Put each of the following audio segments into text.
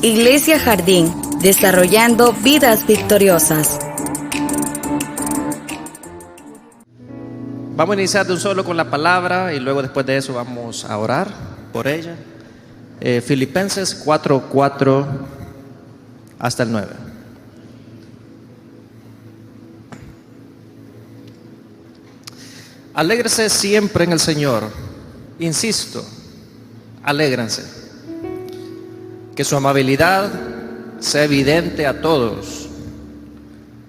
Iglesia Jardín, desarrollando vidas victoriosas. Vamos a iniciar de un solo con la palabra y luego después de eso vamos a orar por ella. Filipenses 4:4 hasta el 9. Alégrese siempre en el Señor. Insisto, alégrense. Que su amabilidad sea evidente a todos.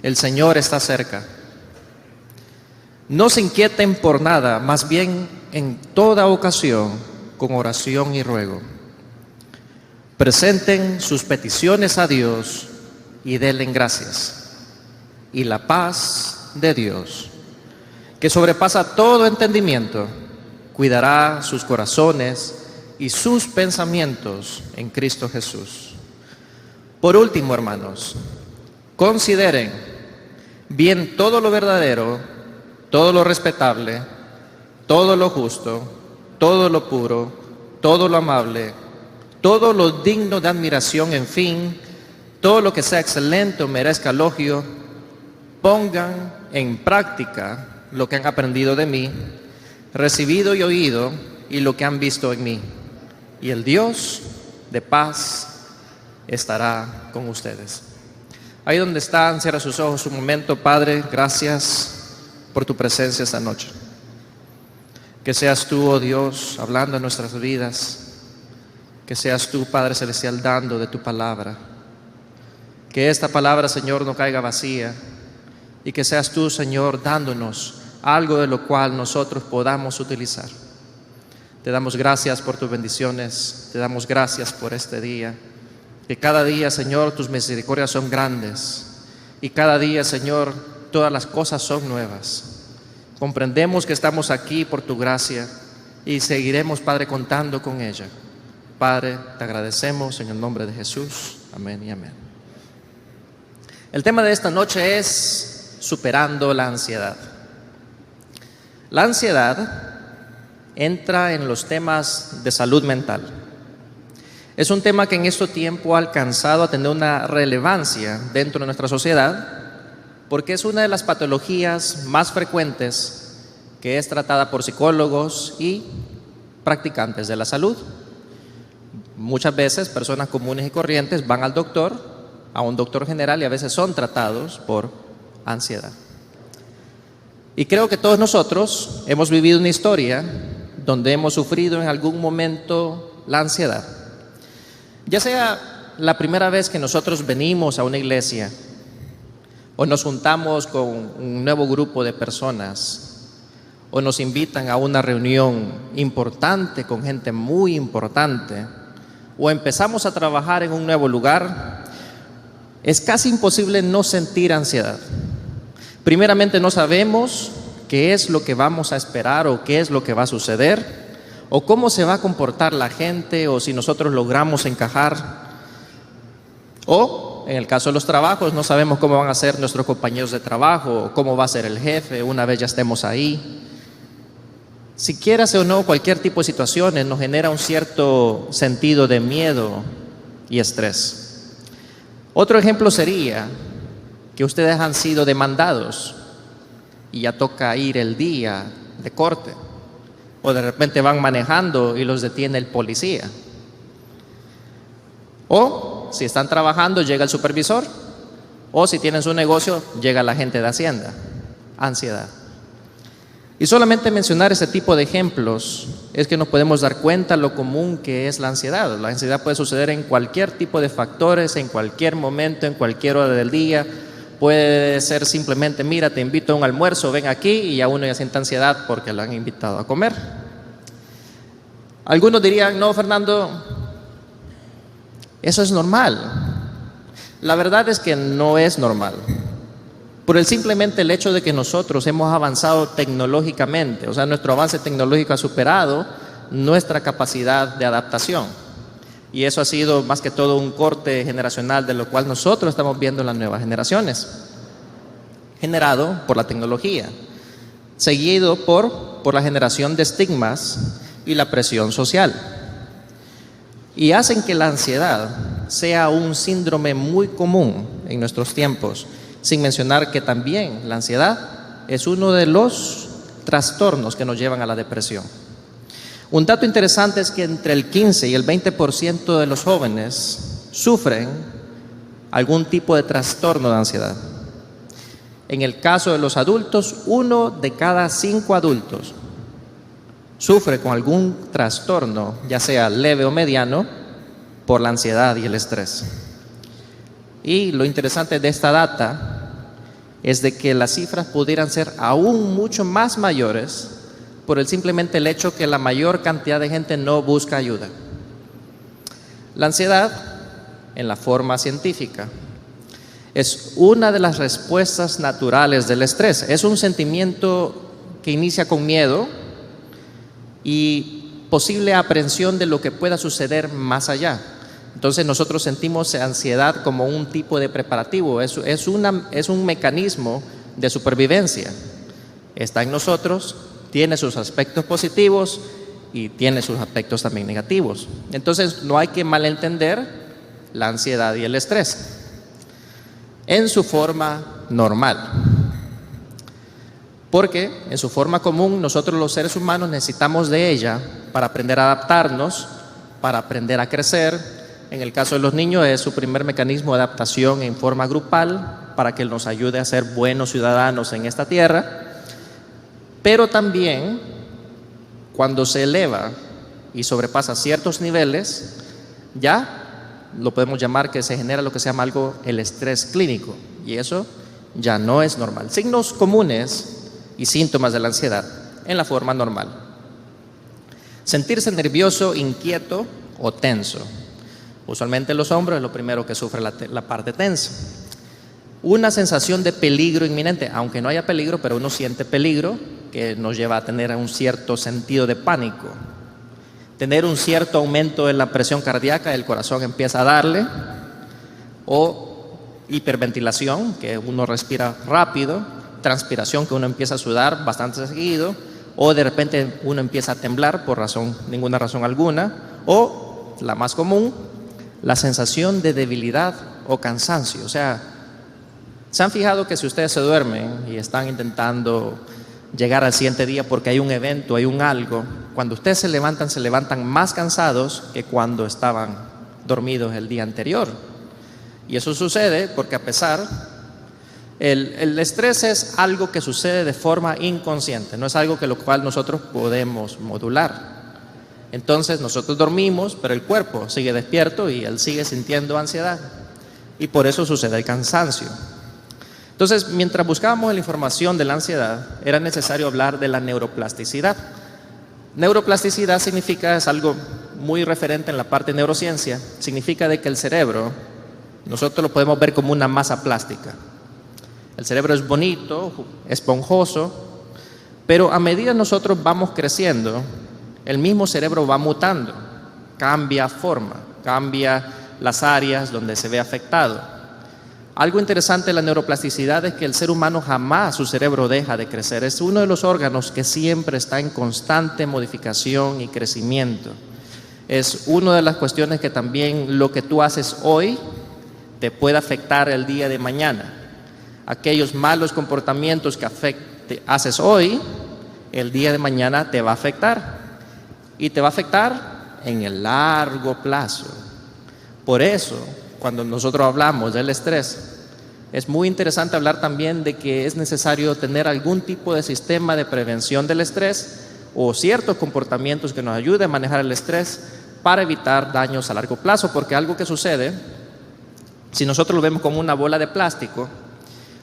El Señor está cerca. No se inquieten por nada, más bien en toda ocasión, con oración y ruego. Presenten sus peticiones a Dios y denle gracias. Y la paz de Dios, que sobrepasa todo entendimiento, cuidará sus corazones y sus pensamientos en Cristo Jesús. Por último, hermanos, consideren bien todo lo verdadero, todo lo respetable, todo lo justo, todo lo puro, todo lo amable, todo lo digno de admiración, en fin, todo lo que sea excelente o merezca elogio. Pongan en práctica lo que han aprendido de mí, recibido y oído, y lo que han visto en mí. Y el Dios de paz estará con ustedes. Ahí donde están, cierra sus ojos un momento. Padre, gracias por tu presencia esta noche. Que seas tú, oh Dios, hablando en nuestras vidas. Que seas tú, Padre Celestial, dando de tu palabra. Que esta palabra, Señor, no caiga vacía. Y que seas tú, Señor, dándonos algo de lo cual nosotros podamos utilizar. Te damos gracias por tus bendiciones. Te damos gracias por este día. Que cada día, Señor, tus misericordias son grandes. Y cada día, Señor, todas las cosas son nuevas. Comprendemos que estamos aquí por tu gracia y seguiremos, Padre, contando con ella. Padre, te agradecemos en el nombre de Jesús. Amén y amén. El tema de esta noche es superando la ansiedad. La ansiedad entra en los temas de salud mental. Es un tema que en este tiempo ha alcanzado a tener una relevancia dentro de nuestra sociedad, porque es una de las patologías más frecuentes que es tratada por psicólogos y practicantes de la salud. Muchas veces personas comunes y corrientes van al doctor, a un doctor general, y a veces son tratados por ansiedad. Y creo que todos nosotros hemos vivido una historia donde hemos sufrido en algún momento la ansiedad. Ya sea la primera vez que nosotros venimos a una iglesia o nos juntamos con un nuevo grupo de personas o nos invitan a una reunión importante con gente muy importante o empezamos a trabajar en un nuevo lugar, es casi imposible no sentir ansiedad. Primeramente no sabemos qué es lo que vamos a esperar o qué es lo que va a suceder o cómo se va a comportar la gente o si nosotros logramos encajar. O en el caso de los trabajos no sabemos cómo van a ser nuestros compañeros de trabajo o cómo va a ser el jefe una vez ya estemos ahí. Siquiera sea o no, cualquier tipo de situaciones nos genera un cierto sentido de miedo y estrés. Otro ejemplo sería que ustedes han sido demandados y ya toca ir el día de corte, o de repente van manejando y los detiene el policía, o si están trabajando llega el supervisor, o si tienen su negocio llega la gente de Hacienda. Ansiedad. Y solamente mencionar ese tipo de ejemplos es que nos podemos dar cuenta lo común que es la ansiedad. La ansiedad puede suceder en cualquier tipo de factores, en cualquier momento, en cualquier hora del día. Puede ser simplemente, mira, te invito a un almuerzo, ven aquí, y ya uno ya siente ansiedad porque lo han invitado a comer. Algunos dirían, no, Fernando, eso es normal. La verdad es que no es normal. Por el simplemente el hecho de que nosotros hemos avanzado tecnológicamente, o sea, nuestro avance tecnológico ha superado nuestra capacidad de adaptación. Y eso ha sido más que todo un corte generacional de lo cual nosotros estamos viendo en las nuevas generaciones, generado por la tecnología, seguido por la generación de estigmas y la presión social. Y hacen que la ansiedad sea un síndrome muy común en nuestros tiempos, sin mencionar que también la ansiedad es uno de los trastornos que nos llevan a la depresión. Un dato interesante es que entre el 15 y el 20% de los jóvenes sufren algún tipo de trastorno de ansiedad. En el caso de los adultos, 1 de cada 5 adultos sufre con algún trastorno, ya sea leve o mediano, por la ansiedad y el estrés. Y lo interesante de esta data es de que las cifras pudieran ser aún mucho más mayores por simplemente el hecho que la mayor cantidad de gente no busca ayuda. La ansiedad, en la forma científica, es una de las respuestas naturales del estrés. Es un sentimiento que inicia con miedo y posible aprehensión de lo que pueda suceder más allá. Entonces nosotros sentimos ansiedad como un tipo de preparativo, es un mecanismo de supervivencia. Está en nosotros, tiene sus aspectos positivos y tiene sus aspectos también negativos. Entonces no hay que malentender la ansiedad y el estrés en su forma normal. Porque en su forma común nosotros los seres humanos necesitamos de ella para aprender a adaptarnos, para aprender a crecer. En el caso de los niños es su primer mecanismo de adaptación en forma grupal para que nos ayude a ser buenos ciudadanos en esta tierra. Pero también cuando se eleva y sobrepasa ciertos niveles, ya lo podemos llamar que se genera lo que se llama el estrés clínico, y eso ya no es normal. Signos comunes y síntomas de la ansiedad en la forma normal: sentirse nervioso, inquieto o tenso. Usualmente los hombres es lo primero que sufre la parte tensa. Una sensación de peligro inminente, aunque no haya peligro, pero uno siente peligro, que nos lleva a tener un cierto sentido de pánico. Tener un cierto aumento en la presión cardíaca, el corazón empieza a darle, o hiperventilación, que uno respira rápido, transpiración, que uno empieza a sudar bastante seguido, o de repente uno empieza a temblar por ninguna razón alguna, o la más común, la sensación de debilidad o cansancio. O sea, ¿se han fijado que si ustedes se duermen y están intentando llegar al siguiente día porque hay un evento, hay un algo, cuando ustedes se levantan más cansados que cuando estaban dormidos el día anterior? Y eso sucede porque a pesar, el estrés es algo que sucede de forma inconsciente, no es algo que lo cual nosotros podemos modular. Entonces nosotros dormimos, pero el cuerpo sigue despierto y él sigue sintiendo ansiedad, y por eso sucede el cansancio. Entonces, mientras buscábamos la información de la ansiedad, era necesario hablar de la neuroplasticidad. Neuroplasticidad significa, es algo muy referente en la parte de neurociencia, significa de que el cerebro, nosotros lo podemos ver como una masa plástica. El cerebro es bonito, esponjoso, pero a medida nosotros vamos creciendo, el mismo cerebro va mutando, cambia forma, cambia las áreas donde se ve afectado. Algo interesante de la neuroplasticidad es que el ser humano jamás su cerebro deja de crecer. Es uno de los órganos que siempre está en constante modificación y crecimiento. Es una de las cuestiones que también lo que tú haces hoy te puede afectar el día de mañana. Aquellos malos comportamientos que haces hoy, el día de mañana te va a afectar. Y te va a afectar en el largo plazo. Por eso, cuando nosotros hablamos del estrés, es muy interesante hablar también de que es necesario tener algún tipo de sistema de prevención del estrés o ciertos comportamientos que nos ayuden a manejar el estrés para evitar daños a largo plazo. Porque algo que sucede, si nosotros lo vemos como una bola de plástico,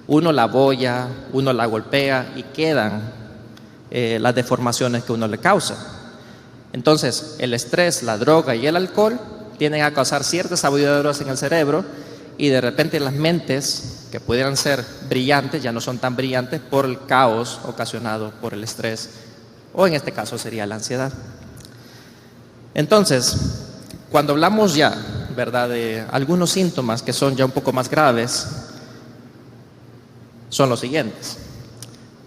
uno la abolla, uno la golpea y quedan las deformaciones que uno le causa. Entonces, el estrés, la droga y el alcohol tienden a causar ciertas abolladuras en el cerebro, y de repente las mentes que pudieran ser brillantes ya no son tan brillantes por el caos ocasionado por el estrés, o en este caso sería la ansiedad. Entonces, cuando hablamos ya, ¿verdad?, de algunos síntomas que son ya un poco más graves, son los siguientes: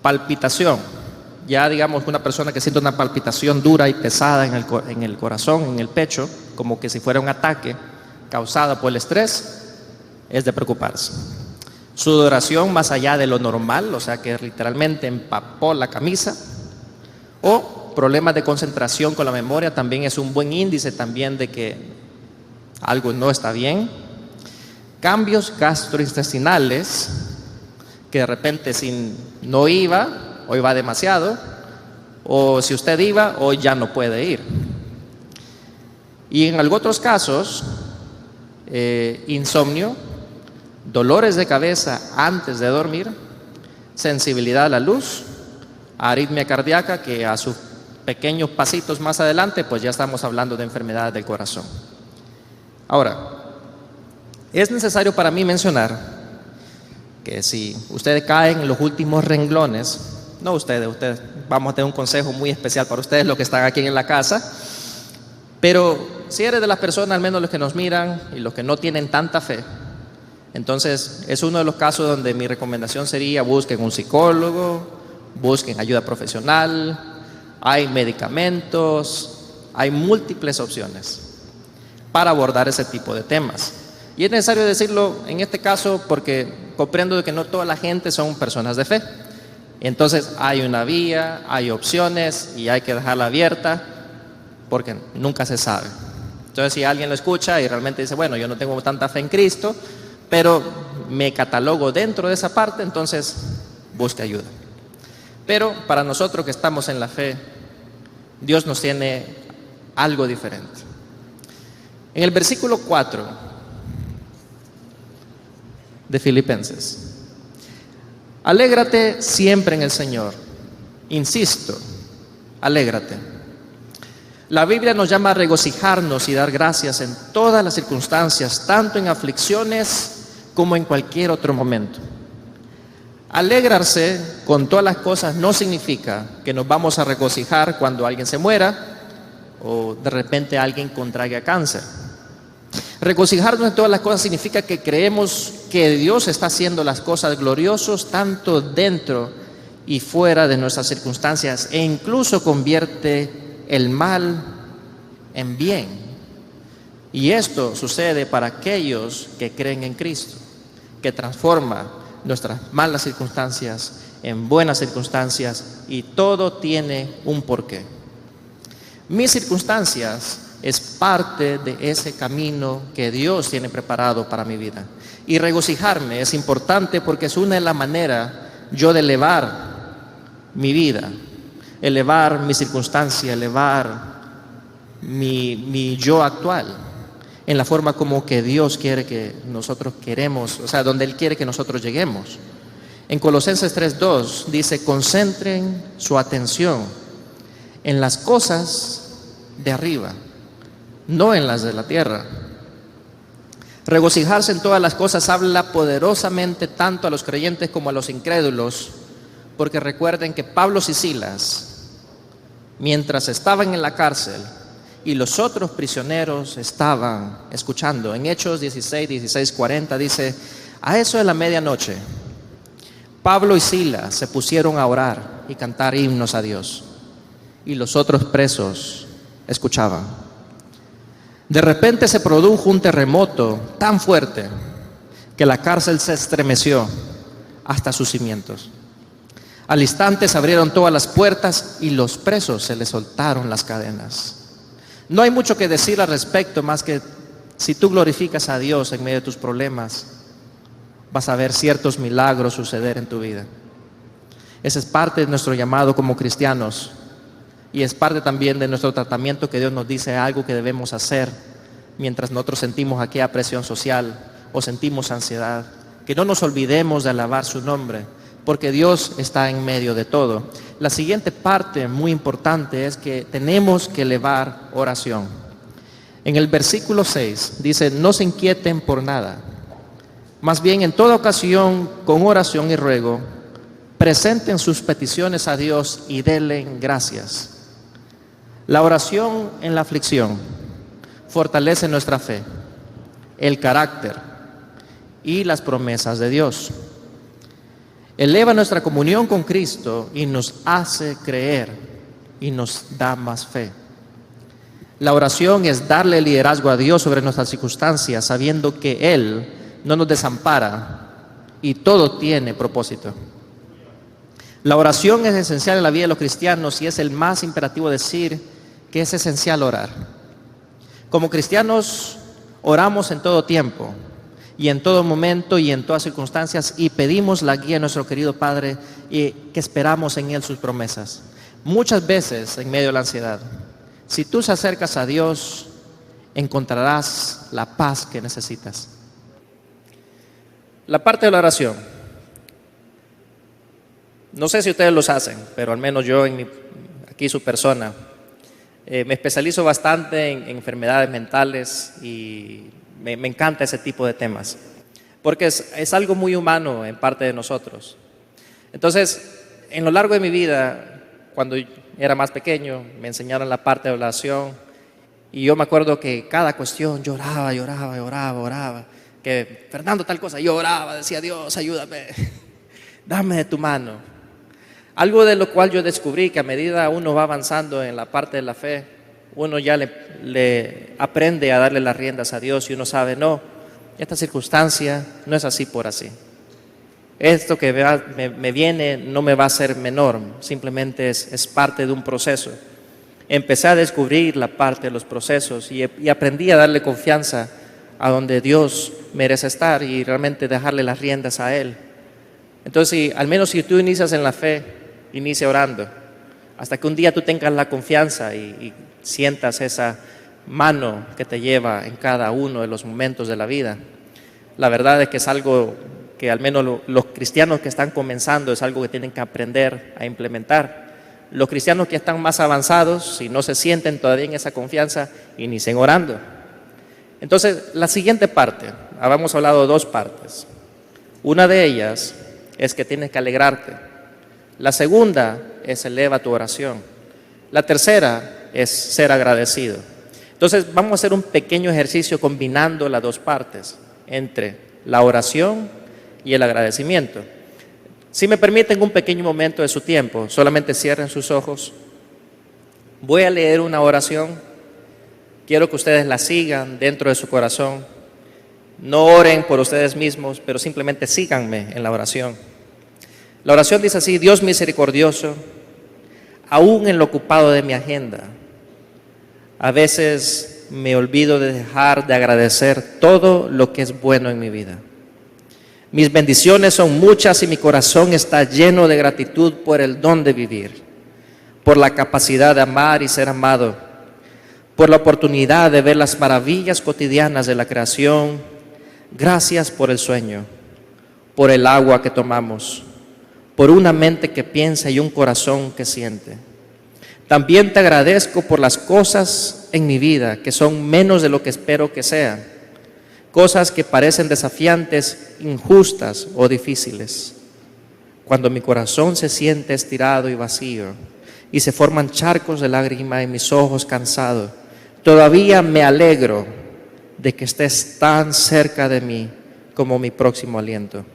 palpitación. Ya digamos una persona que siente una palpitación dura y pesada en el corazón, en el pecho, como que si fuera un ataque, causada por el estrés, es de preocuparse. Sudoración más allá de lo normal, o sea que literalmente empapó la camisa, o problemas de concentración con la memoria, también es un buen índice también de que algo no está bien. Cambios gastrointestinales, que de repente si no iba, hoy va demasiado, o si usted iba, hoy ya no puede ir. Y en algunos otros casos, insomnio, dolores de cabeza antes de dormir, sensibilidad a la luz, arritmia cardíaca, que a sus pequeños pasitos más adelante, pues ya estamos hablando de enfermedades del corazón. Ahora, es necesario para mí mencionar que si ustedes caen en los últimos renglones, no ustedes, vamos a tener un consejo muy especial para ustedes, los que están aquí en la casa, pero si eres de las personas, al menos los que nos miran y los que no tienen tanta fe, entonces es uno de los casos donde mi recomendación sería busquen un psicólogo, busquen ayuda profesional, hay medicamentos, hay múltiples opciones para abordar ese tipo de temas. Y es necesario decirlo en este caso porque comprendo de que no toda la gente son personas de fe. Entonces hay una vía, hay opciones y hay que dejarla abierta porque nunca se sabe. Entonces si alguien lo escucha y realmente dice, bueno, yo no tengo tanta fe en Cristo, pero me catalogo dentro de esa parte, entonces busque ayuda. Pero para nosotros que estamos en la fe, Dios nos tiene algo diferente. En el versículo 4 de Filipenses: alégrate siempre en el Señor. Insisto, alégrate. La Biblia nos llama a regocijarnos y dar gracias en todas las circunstancias, tanto en aflicciones como en cualquier otro momento. Alegrarse con todas las cosas no significa que nos vamos a regocijar cuando alguien se muera o de repente alguien contraiga cáncer. Regocijarnos en todas las cosas significa que creemos que Dios está haciendo las cosas gloriosas tanto dentro y fuera de nuestras circunstancias, e incluso convierte el mal en bien. Y esto sucede para aquellos que creen en Cristo, que transforma nuestras malas circunstancias en buenas circunstancias, y todo tiene un porqué. Mis circunstancias es parte de ese camino que Dios tiene preparado para mi vida. Y regocijarme es importante porque es una de las maneras yo de elevar mi vida, elevar mi circunstancia, elevar mi yo actual en la forma como que Dios quiere que nosotros queremos, o sea, donde Él quiere que nosotros lleguemos. En Colosenses 3:2 dice: concentren su atención en las cosas de arriba, no en las de la tierra. Regocijarse en todas las cosas habla poderosamente tanto a los creyentes como a los incrédulos, porque recuerden que Pablo y Silas, mientras estaban en la cárcel y los otros prisioneros estaban escuchando, en Hechos 16:40 dice: a eso de la medianoche, Pablo y Silas se pusieron a orar y cantar himnos a Dios, y los otros presos escuchaban. De repente se produjo un terremoto tan fuerte que la cárcel se estremeció hasta sus cimientos. Al instante se abrieron todas las puertas y los presos se les soltaron las cadenas. No hay mucho que decir al respecto, más que si tú glorificas a Dios en medio de tus problemas, vas a ver ciertos milagros suceder en tu vida. Ese es parte de nuestro llamado como cristianos. Y es parte también de nuestro tratamiento, que Dios nos dice algo que debemos hacer mientras nosotros sentimos aquella presión social o sentimos ansiedad. Que no nos olvidemos de alabar su nombre, porque Dios está en medio de todo. La siguiente parte muy importante es que tenemos que elevar oración. En el versículo 6 dice: no se inquieten por nada, más bien en toda ocasión con oración y ruego presenten sus peticiones a Dios y denle gracias. La oración en la aflicción fortalece nuestra fe, el carácter y las promesas de Dios. Eleva nuestra comunión con Cristo y nos hace creer y nos da más fe. La oración es darle liderazgo a Dios sobre nuestras circunstancias, sabiendo que Él no nos desampara y todo tiene propósito. La oración es esencial en la vida de los cristianos y es el más imperativo decir que es esencial orar. Como cristianos oramos en todo tiempo y en todo momento y en todas circunstancias y pedimos la guía de nuestro querido Padre y que esperamos en Él sus promesas. Muchas veces en medio de la ansiedad, si tú se acercas a Dios, encontrarás la paz que necesitas. La parte de la oración. No sé si ustedes los hacen, pero al menos yo, aquí su persona, me especializo bastante en enfermedades mentales y me encanta ese tipo de temas, porque es algo muy humano en parte de nosotros. Entonces, en lo largo de mi vida, cuando era más pequeño, me enseñaron la parte de oración y yo me acuerdo que cada cuestión yo oraba, que Fernando tal cosa, yo oraba, decía Dios, ayúdame, dame de tu mano. Algo de lo cual yo descubrí que a medida uno va avanzando en la parte de la fe, uno ya le aprende a darle las riendas a Dios y uno sabe, no, esta circunstancia no es así por así. Esto que me viene no me va a ser menor, simplemente es parte de un proceso. Empecé a descubrir la parte de los procesos y aprendí a darle confianza a donde Dios merece estar y realmente dejarle las riendas a Él. Entonces, al menos si tú inicias en la fe, inicia orando, hasta que un día tú tengas la confianza y sientas esa mano que te lleva en cada uno de los momentos de la vida. La verdad es que es algo que al menos los cristianos que están comenzando es algo que tienen que aprender a implementar. Los cristianos que están más avanzados, si no se sienten todavía en esa confianza, inicien orando. Entonces, la siguiente parte, habíamos hablado de dos partes. Una de ellas es que tienes que alegrarte. La segunda es eleva tu oración. La tercera es ser agradecido. Entonces, vamos a hacer un pequeño ejercicio combinando las dos partes, entre la oración y el agradecimiento. Si me permiten un pequeño momento de su tiempo, solamente cierren sus ojos. Voy a leer una oración. Quiero que ustedes la sigan dentro de su corazón. No oren por ustedes mismos, pero simplemente síganme en la oración. La oración dice así: Dios misericordioso, aún en lo ocupado de mi agenda, a veces me olvido de dejar de agradecer todo lo que es bueno en mi vida. Mis bendiciones son muchas y mi corazón está lleno de gratitud por el don de vivir, por la capacidad de amar y ser amado, por la oportunidad de ver las maravillas cotidianas de la creación. Gracias por el sueño, por el agua que tomamos, por una mente que piensa y un corazón que siente. También te agradezco por las cosas en mi vida que son menos de lo que espero que sean, cosas que parecen desafiantes, injustas o difíciles. Cuando mi corazón se siente estirado y vacío y se forman charcos de lágrimas en mis ojos cansados, todavía me alegro de que estés tan cerca de mí como mi próximo aliento,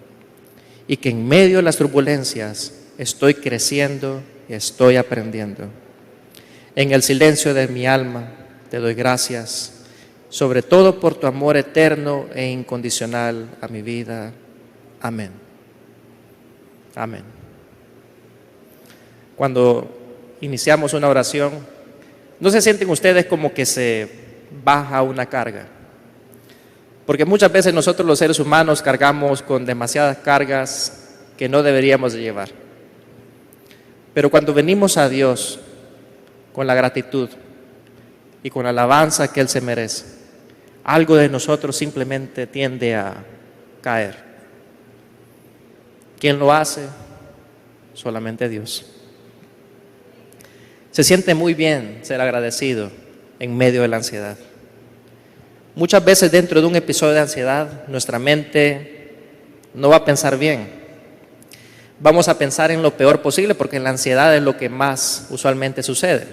y que en medio de las turbulencias estoy creciendo y estoy aprendiendo. En el silencio de mi alma te doy gracias, sobre todo por tu amor eterno e incondicional a mi vida. Amén. Amén. Cuando iniciamos una oración, ¿no se sienten ustedes como que se baja una carga? Porque muchas veces nosotros los seres humanos cargamos con demasiadas cargas que no deberíamos de llevar. Pero cuando venimos a Dios con la gratitud y con la alabanza que Él se merece, algo de nosotros simplemente tiende a caer. ¿Quién lo hace? Solamente Dios. Se siente muy bien ser agradecido en medio de la ansiedad. Muchas veces dentro de un episodio de ansiedad, nuestra mente no va a pensar bien. Vamos a pensar en lo peor posible porque la ansiedad es lo que más usualmente sucede.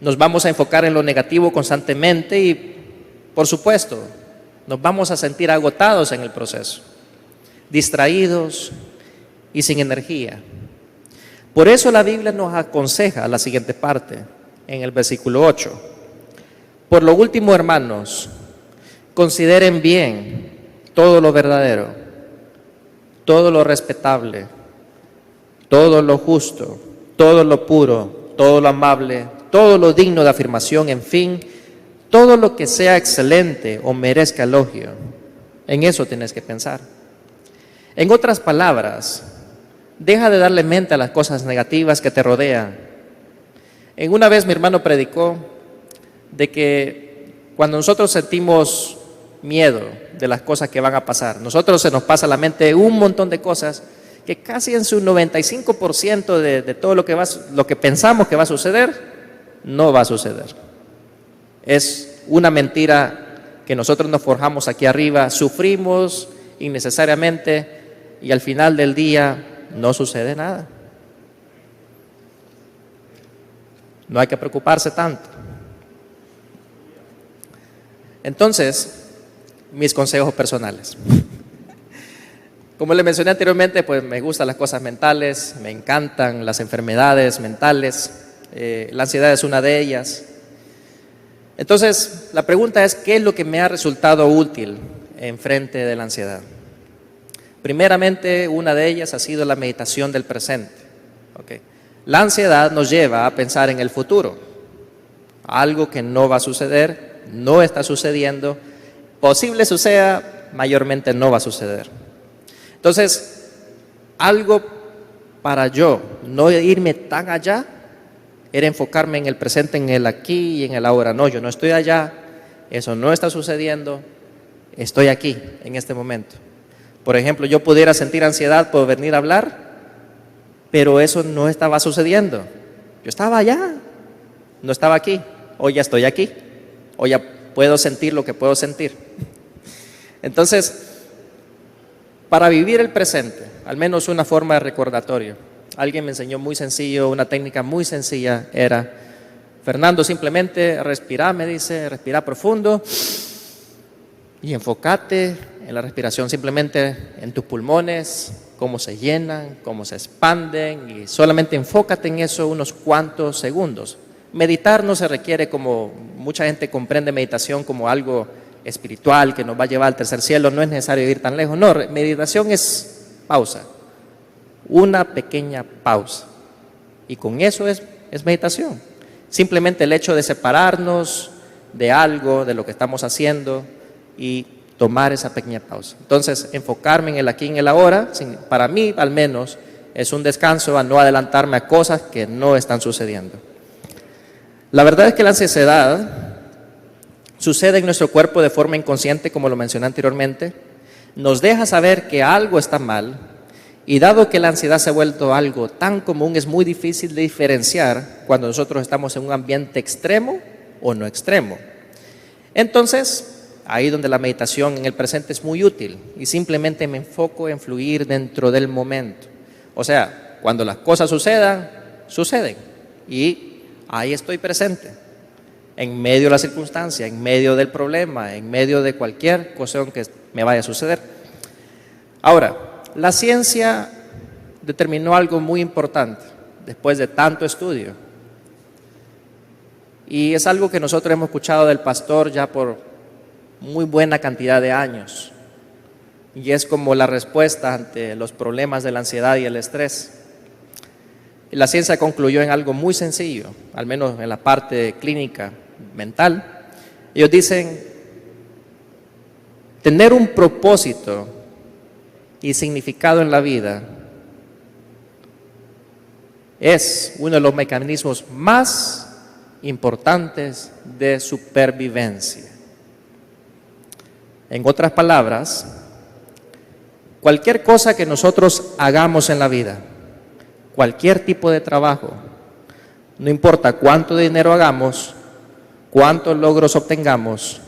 Nos vamos a enfocar en lo negativo constantemente y, por supuesto, nos vamos a sentir agotados en el proceso, distraídos y sin energía. Por eso la Biblia nos aconseja la siguiente parte, en el versículo 8. Por lo último, hermanos, consideren bien todo lo verdadero, todo lo respetable, todo lo justo, todo lo puro, todo lo amable, todo lo digno de afirmación, en fin, todo lo que sea excelente o merezca elogio. En eso tienes que pensar. En otras palabras, deja de darle mente a las cosas negativas que te rodean. Una vez mi hermano predicó de que cuando nosotros sentimos miedo de las cosas que van a pasar, nosotros se nos pasa a la mente un montón de cosas que casi en su 95% de todo lo que pensamos que va a suceder, no va a suceder. Es una mentira que nosotros nos forjamos aquí arriba, sufrimos innecesariamente y al final del día no sucede nada. No hay que preocuparse tanto. Entonces, mis consejos personales. Como le mencioné anteriormente, pues me gustan las cosas mentales, me encantan las enfermedades mentales, la ansiedad es una de ellas. Entonces, la pregunta es, ¿qué es lo que me ha resultado útil en frente de la ansiedad? Primeramente, una de ellas ha sido la meditación del presente. Okay. La ansiedad nos lleva a pensar en el futuro, algo que no va a suceder, no está sucediendo, posible suceda, mayormente no va a suceder. Entonces, algo para yo no irme tan allá era enfocarme en el presente, en el aquí y en el ahora. No, yo no estoy allá, eso no está sucediendo, estoy aquí en este momento. Por ejemplo, yo pudiera sentir ansiedad por venir a hablar, pero eso no estaba sucediendo. Yo estaba allá, no estaba aquí. Hoy ya estoy aquí, hoy ya puedo sentir lo que puedo sentir. Entonces, para vivir el presente, al menos una forma de recordatorio. Alguien me enseñó muy sencillo, una técnica muy sencilla era, Fernando, simplemente respira, me dice, respira profundo y enfócate en la respiración, simplemente en tus pulmones, cómo se llenan, cómo se expanden y solamente enfócate en eso unos cuantos segundos. Meditar no se requiere, como mucha gente comprende meditación como algo espiritual que nos va a llevar al tercer cielo, no es necesario ir tan lejos. No, meditación es pausa, una pequeña pausa. Y con eso es meditación. Simplemente el hecho de separarnos de algo, de lo que estamos haciendo y tomar esa pequeña pausa. Entonces, enfocarme en el aquí y en el ahora, para mí al menos, es un descanso a no adelantarme a cosas que no están sucediendo. La verdad es que la ansiedad sucede en nuestro cuerpo de forma inconsciente, como lo mencioné anteriormente, nos deja saber que algo está mal y dado que la ansiedad se ha vuelto algo tan común, es muy difícil de diferenciar cuando nosotros estamos en un ambiente extremo o no extremo. Entonces, ahí donde la meditación en el presente es muy útil y simplemente me enfoco en fluir dentro del momento. O sea, cuando las cosas sucedan, suceden y ahí estoy presente. En medio de la circunstancia, en medio del problema, en medio de cualquier cosa que me vaya a suceder. Ahora, la ciencia determinó algo muy importante después de tanto estudio. Y es algo que nosotros hemos escuchado del pastor ya por muy buena cantidad de años. Y es como la respuesta ante los problemas de la ansiedad y el estrés. Y la ciencia concluyó en algo muy sencillo, al menos en la parte clínica mental. Ellos dicen, tener un propósito y significado en la vida es uno de los mecanismos más importantes de supervivencia. En otras palabras, cualquier cosa que nosotros hagamos en la vida, cualquier tipo de trabajo, no importa cuánto dinero hagamos, cuántos logros obtengamos,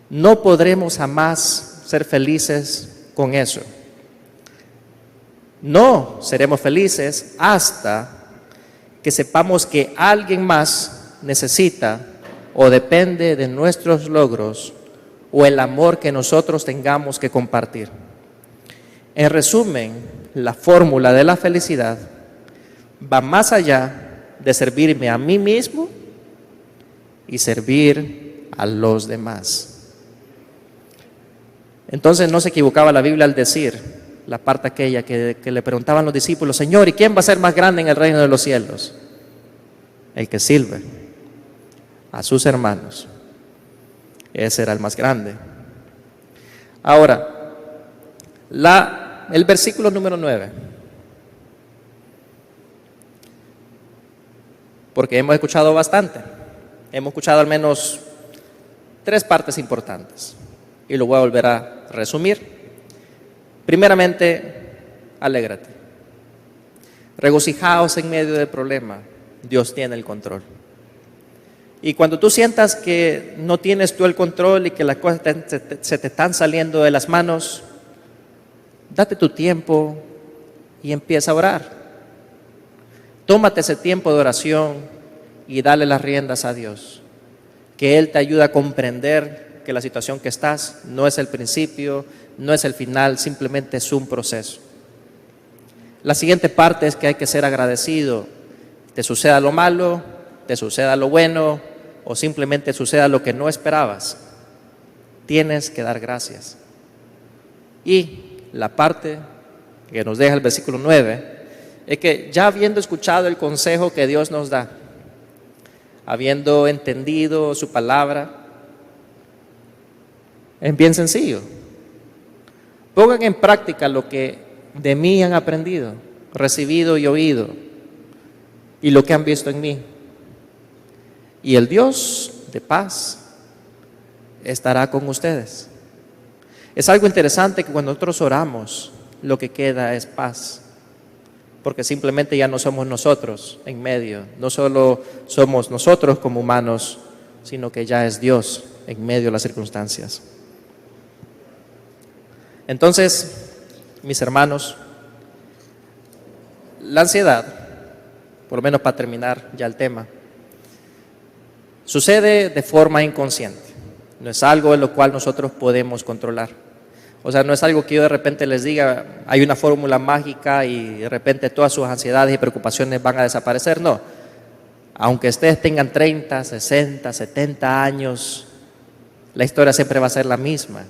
no podremos jamás ser felices con eso. No seremos felices hasta que sepamos que alguien más necesita o depende de nuestros logros o el amor que nosotros tengamos que compartir. En resumen, la fórmula de la felicidad va más allá de servirme a mí mismo y servir a los demás. Entonces no se equivocaba la Biblia al decir la parte aquella que le preguntaban los discípulos: Señor, ¿y quién va a ser más grande en el reino de los cielos? El que sirve a sus hermanos. Ese era el más grande. Ahora, el versículo número 9. Porque hemos escuchado bastante. Hemos escuchado al menos 3 partes importantes. Y lo voy a volver a resumir. Primeramente, alégrate. Regocijaos en medio del problema. Dios tiene el control. Y cuando tú sientas que no tienes tú el control y que las cosas se te están saliendo de las manos, date tu tiempo y empieza a orar. Tómate ese tiempo de oración y dale las riendas a Dios. Que Él te ayude a comprender que la situación que estás no es el principio, no es el final, simplemente es un proceso. La siguiente parte es que hay que ser agradecido. Te suceda lo malo, te suceda lo bueno o simplemente suceda lo que no esperabas, tienes que dar gracias. Y la parte que nos deja el versículo 9 es que ya habiendo escuchado el consejo que Dios nos da, habiendo entendido su palabra, es bien sencillo. Pongan en práctica lo que de mí han aprendido, recibido y oído, y lo que han visto en mí. Y el Dios de paz estará con ustedes. Es algo interesante que cuando nosotros oramos, lo que queda es paz. Porque simplemente ya no somos nosotros en medio. No solo somos nosotros como humanos, sino que ya es Dios en medio de las circunstancias. Entonces, mis hermanos, la ansiedad, por lo menos para terminar ya el tema, sucede de forma inconsciente. No es algo en lo cual nosotros podemos controlar. O sea, no es algo que yo de repente les diga, hay una fórmula mágica y de repente todas sus ansiedades y preocupaciones van a desaparecer. No. Aunque ustedes tengan 30, 60, 70 años, la historia siempre va a ser la misma.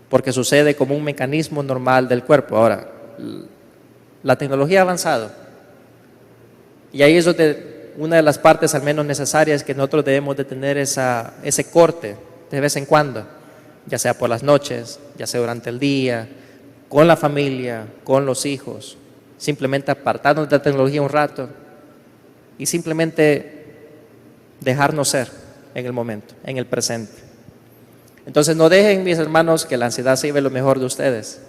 Porque sucede como un mecanismo normal del cuerpo. Ahora, la tecnología ha avanzado. Y ahí es donde una de las partes al menos necesarias es que nosotros debemos de tener ese corte de vez en cuando, ya sea por las noches, ya sea durante el día, con la familia, con los hijos, simplemente apartarnos de la tecnología un rato y simplemente dejarnos ser en el momento, en el presente. Entonces no dejen, mis hermanos, que la ansiedad se lleve lo mejor de ustedes.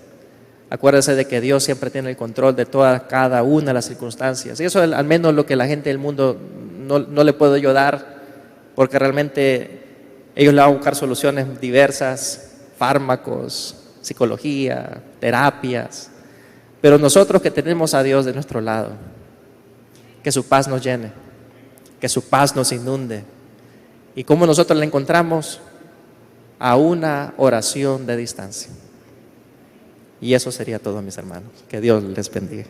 Acuérdense de que Dios siempre tiene el control de cada una de las circunstancias. Y eso es al menos lo que la gente del mundo no le puedo yo dar, porque realmente ellos le van a buscar soluciones diversas, fármacos, psicología, terapias. Pero nosotros que tenemos a Dios de nuestro lado, que su paz nos llene, que su paz nos inunde. ¿Y cómo nosotros la encontramos? A una oración de distancia. Y eso sería todo, mis hermanos. Que Dios les bendiga.